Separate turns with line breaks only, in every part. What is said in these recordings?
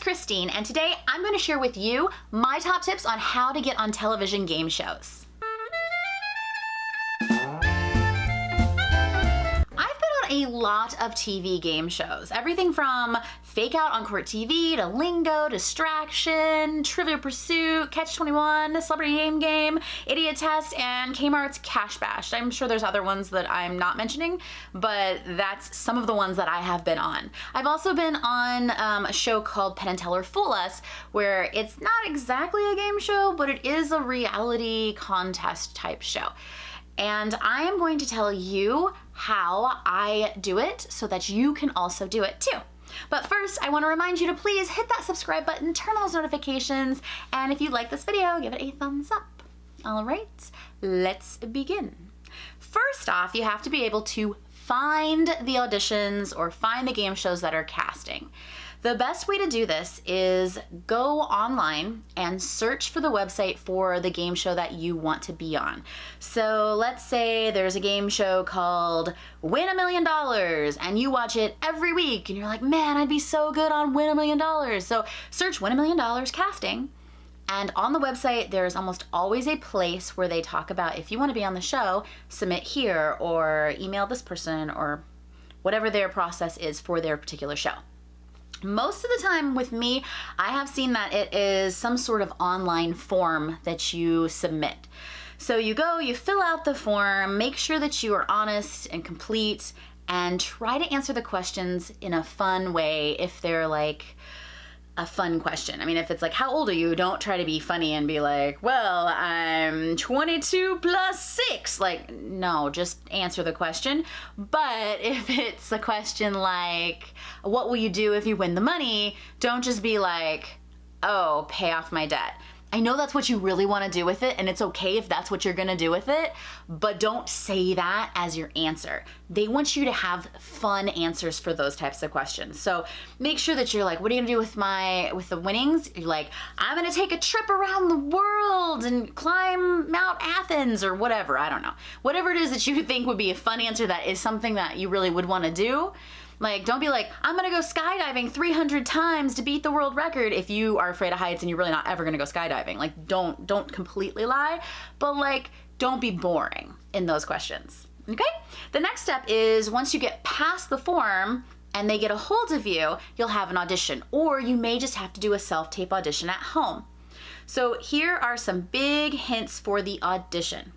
Christine, and today I'm going to share with you my top tips on how to get on television game shows. A lot of TV game shows. Everything from Fake Out on Court TV to Lingo, Distraction, Trivial Pursuit, Catch 21, Celebrity Name Game, Idiot Test, and Kmart's Cash Bash. I'm sure there's other ones that I'm not mentioning, but that's some of the ones that I have been on. I've also been on a show called Penn and Teller Fool Us, where it's not exactly a game show, but it is a reality contest type show. And I am going to tell you how I do it so that you can also do it too. But first, I want to remind you to please hit that subscribe button, turn on those notifications, and if you like this video, give it a thumbs up. All right, let's begin. First off, you have to be able to find the auditions or find the game shows that are casting. The best way to do this is go online and search for the website for the game show that you want to be on. So let's say there's a game show called Win $1 Million and you watch it every week and you're like, man, I'd be so good on Win $1 Million. So search Win $1 Million casting, and on the website there's almost always a place where they talk about if you want to be on the show, submit here or email this person or whatever their process is for their particular show. Most of the time with me, I have seen that it is some sort of online form that you submit. So you go, you fill out the form, make sure that you are honest and complete, and try to answer the questions in a fun way if they're like a fun question. I mean, if it's like, how old are you? Don't try to be funny and be like, well, I'm 22 plus 6. Like, no, just answer the question. But if it's a question like, what will you do if you win the money? Don't just be like, oh, pay off my debt. I know that's what you really want to do with it, and it's okay if that's what you're going to do with it, but don't say that as your answer. They want you to have fun answers for those types of questions. So make sure that you're like, what are you going to do with the winnings? You're like, I'm going to take a trip around the world and climb Mount Athens or whatever. I don't know. Whatever it is that you think would be a fun answer that is something that you really would want to do. Like, don't be like, I'm gonna go skydiving 300 times to beat the world record if you are afraid of heights and you're really not ever gonna go skydiving. Like, don't completely lie, but like, don't be boring in those questions, okay? The next step is once you get past the form and they get a hold of you, you'll have an audition, or you may just have to do a self-tape audition at home. So here are some big hints for the audition.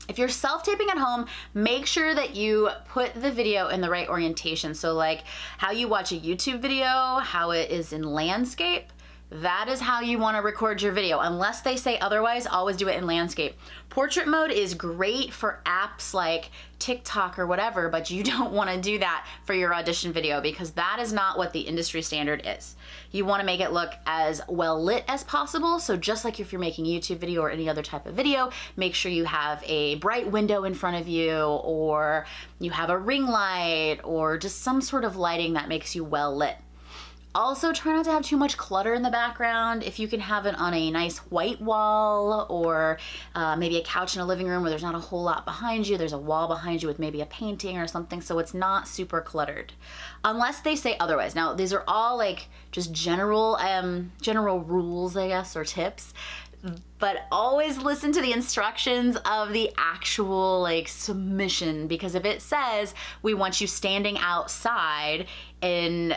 If you're self-taping at home, make sure that you put the video in the right orientation. So like how you watch a YouTube video, how it is in landscape, that is how you want to record your video. Unless they say otherwise, always do it in landscape. Portrait mode is great for apps like TikTok or whatever, but you don't want to do that for your audition video because that is not what the industry standard is. You want to make it look as well lit as possible. So just like if you're making a YouTube video or any other type of video, make sure you have a bright window in front of you, or you have a ring light, or just some sort of lighting that makes you well lit. Also, try not to have too much clutter in the background. If you can have it on a nice white wall, or maybe a couch in a living room where there's not a whole lot behind you, there's a wall behind you with maybe a painting or something, so it's not super cluttered. Unless they say otherwise. Now, these are all like just general rules, I guess, or tips. But always listen to the instructions of the actual like submission, because if it says we want you standing outside in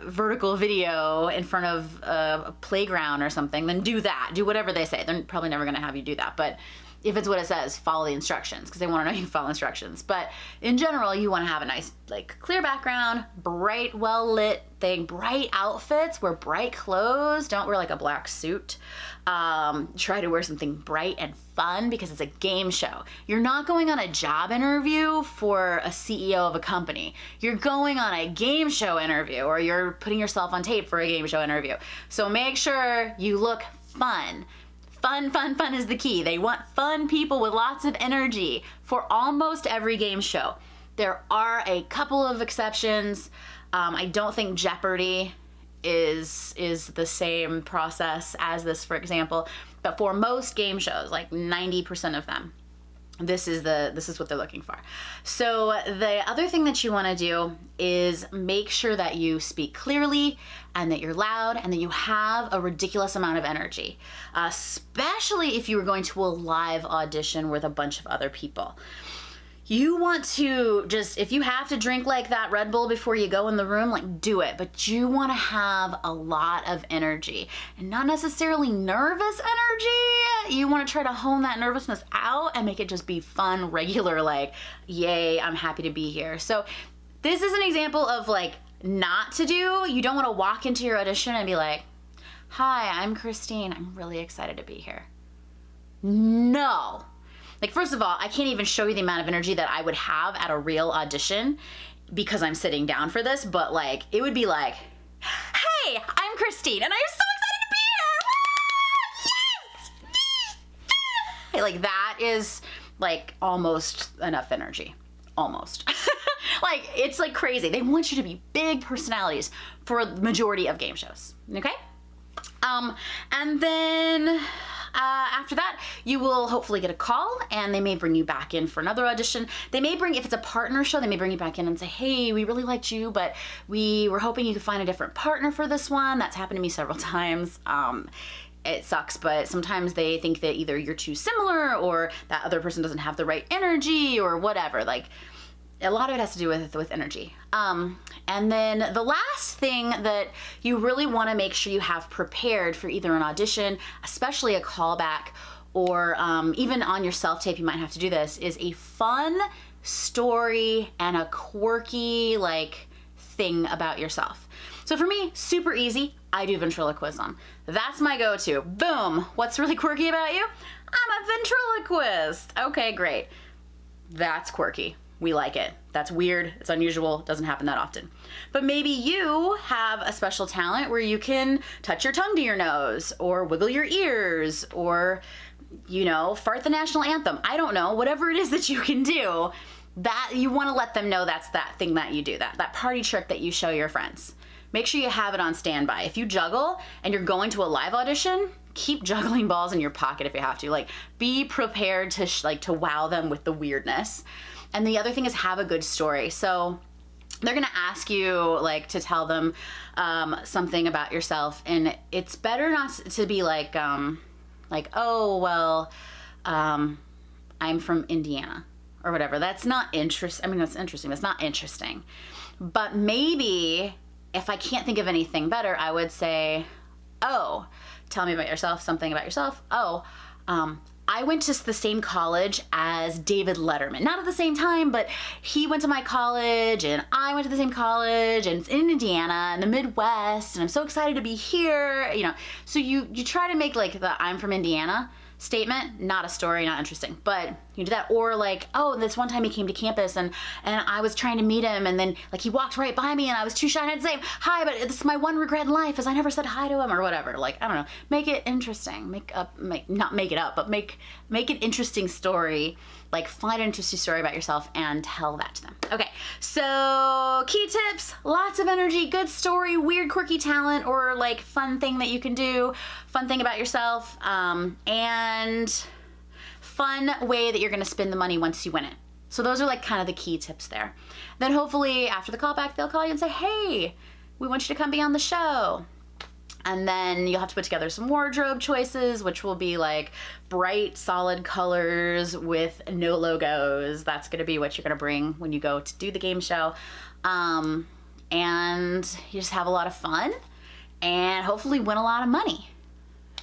vertical video in front of a playground or something, then do that. Do whatever they say. They're probably never gonna have you do that, but if it's what it says, follow the instructions, because they want to know you follow instructions. But in general, you want to have a nice, like, clear background, bright, well-lit thing, bright outfits, wear bright clothes, don't wear like a black suit. Try to wear something bright and fun because it's a game show. You're not going on a job interview for a CEO of a company. You're going on a game show interview, or you're putting yourself on tape for a game show interview. So make sure you look fun. Fun is the key. They want fun people with lots of energy for almost every game show. There are a couple of exceptions. I don't think Jeopardy is the same process as this, for example, but for most game shows, like 90% of them, this is what they're looking for. So the other thing that you want to do is make sure that you speak clearly and that you're loud and that you have a ridiculous amount of energy, especially if you were going to a live audition with a bunch of other people. You want to just, if you have to drink like that Red Bull before you go in the room, like do it, but you want to have a lot of energy and not necessarily nervous energy. You want to try to hone that nervousness out and make it just be fun, regular, like, yay, I'm happy to be here. So this is an example of like not to do. You don't want to walk into your audition and be like, hi, I'm Christine. I'm really excited to be here. No. Like, first of all, I can't even show you the amount of energy that I would have at a real audition because I'm sitting down for this, but like, it would be like, hey, I'm Christine and I'm so excited to be here. Yes! Like, that is like almost enough energy. Almost. Like, it's like crazy. They want you to be big personalities for the majority of game shows. Okay? And then after that, you will hopefully get a call and they may bring you back in for another audition. They may bring, if it's a partner show, they may bring you back in and say, hey, we really liked you, but we were hoping you could find a different partner for this one. That's happened to me several times. It sucks, but sometimes they think that either you're too similar or that other person doesn't have the right energy or whatever. Like, a lot of it has to do with energy. And then the last thing that you really want to make sure you have prepared for either an audition, especially a callback, or even on your self-tape, you might have to do this, is a fun story and a quirky like thing about yourself. So for me, super easy, I do ventriloquism. That's my go-to. Boom, what's really quirky about you? I'm a ventriloquist. Okay, great. That's quirky. We like it. That's weird. It's unusual. It doesn't happen that often. But maybe you have a special talent where you can touch your tongue to your nose or wiggle your ears or, you know, fart the national anthem. I don't know. Whatever it is that you can do, that you want to let them know that's that thing that you do, that party trick that you show your friends. Make sure you have it on standby. If you juggle and you're going to a live audition, keep juggling balls in your pocket if you have to. Like, be prepared to wow them with the weirdness. And the other thing is have a good story. So they're gonna ask you like to tell them something about yourself, and it's better not to be like, oh well, I'm from Indiana or whatever. That's not I mean, that's interesting. That's not interesting. But maybe if I can't think of anything better, I would say, oh, tell me about yourself. Something about yourself. Oh, I went to the same college as David Letterman. Not at the same time, but he went to my college and I went to the same college, and it's in Indiana in the Midwest, and I'm so excited to be here, you know. So you try to make like the I'm from Indiana statement, not a story, not interesting, but you do that. Or like, oh, this one time he came to campus and I was trying to meet him, and then like he walked right by me and I was too shy to say hi, but this is my one regret in life is I never said hi to him or whatever. Like, I don't know, make it interesting, not make it up, but make an interesting story. Like, find an interesting story about yourself and tell that to them. Okay, so key tips: lots of energy, good story, weird quirky talent, or like fun thing that you can do, fun thing about yourself, and fun way that you're gonna spend the money once you win it. So those are like kind of the key tips there. Then hopefully after the callback, they'll call you and say, hey, we want you to come be on the show. And then you'll have to put together some wardrobe choices, which will be like bright, solid colors with no logos. That's gonna be what you're gonna bring when you go to do the game show. And you just have a lot of fun and hopefully win a lot of money.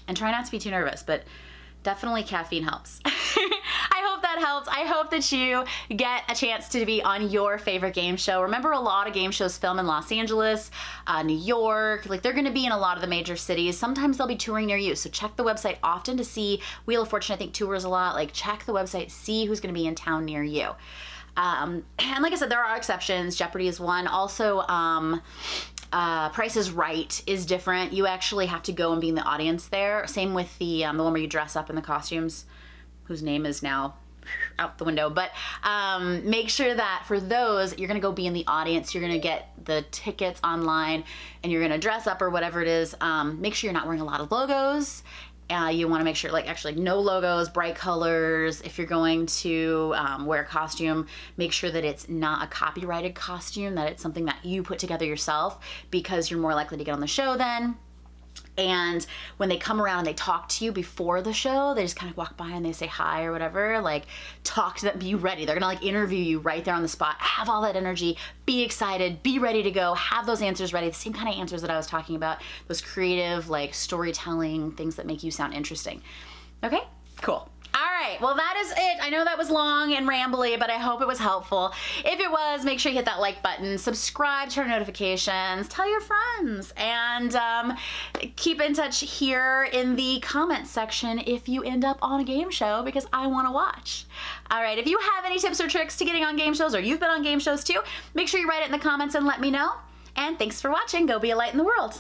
And try not to be too nervous, but definitely caffeine helps. I hope that helps. I hope that you get a chance to be on your favorite game show. Remember, a lot of game shows film in Los Angeles, New York. Like, they're going to be in a lot of the major cities. Sometimes they'll be touring near you. So check the website often to see. Wheel of Fortune, I think, tours a lot. Like, check the website, see who's going to be in town near you. And like I said, there are exceptions. Jeopardy is one. Also, Price is Right is different. You actually have to go and be in the audience there. Same with the one where you dress up in the costumes, whose name is now out the window. But make sure that for those, you're gonna go be in the audience. You're gonna get the tickets online and you're gonna dress up or whatever it is. Make sure you're not wearing a lot of logos You want to make sure, like, actually no logos, bright colors. If you're going to wear a costume, make sure that it's not a copyrighted costume, that it's something that you put together yourself, because you're more likely to get on the show then. And when they come around and they talk to you before the show, they just kind of walk by and they say hi or whatever, like, talk to them, be ready. They're gonna like interview you right there on the spot. Have all that energy, be excited, be ready to go, have those answers ready, the same kind of answers that I was talking about, those creative, like, storytelling things that make you sound interesting. Okay, cool. All right, well, that is it. I know that was long and rambly, but I hope it was helpful. If it was, make sure you hit that like button, subscribe, turn notifications, tell your friends, and keep in touch here in the comments section if you end up on a game show, because I want to watch. All right, if you have any tips or tricks to getting on game shows, or you've been on game shows too, make sure you write it in the comments and let me know. And thanks for watching. Go be a light in the world.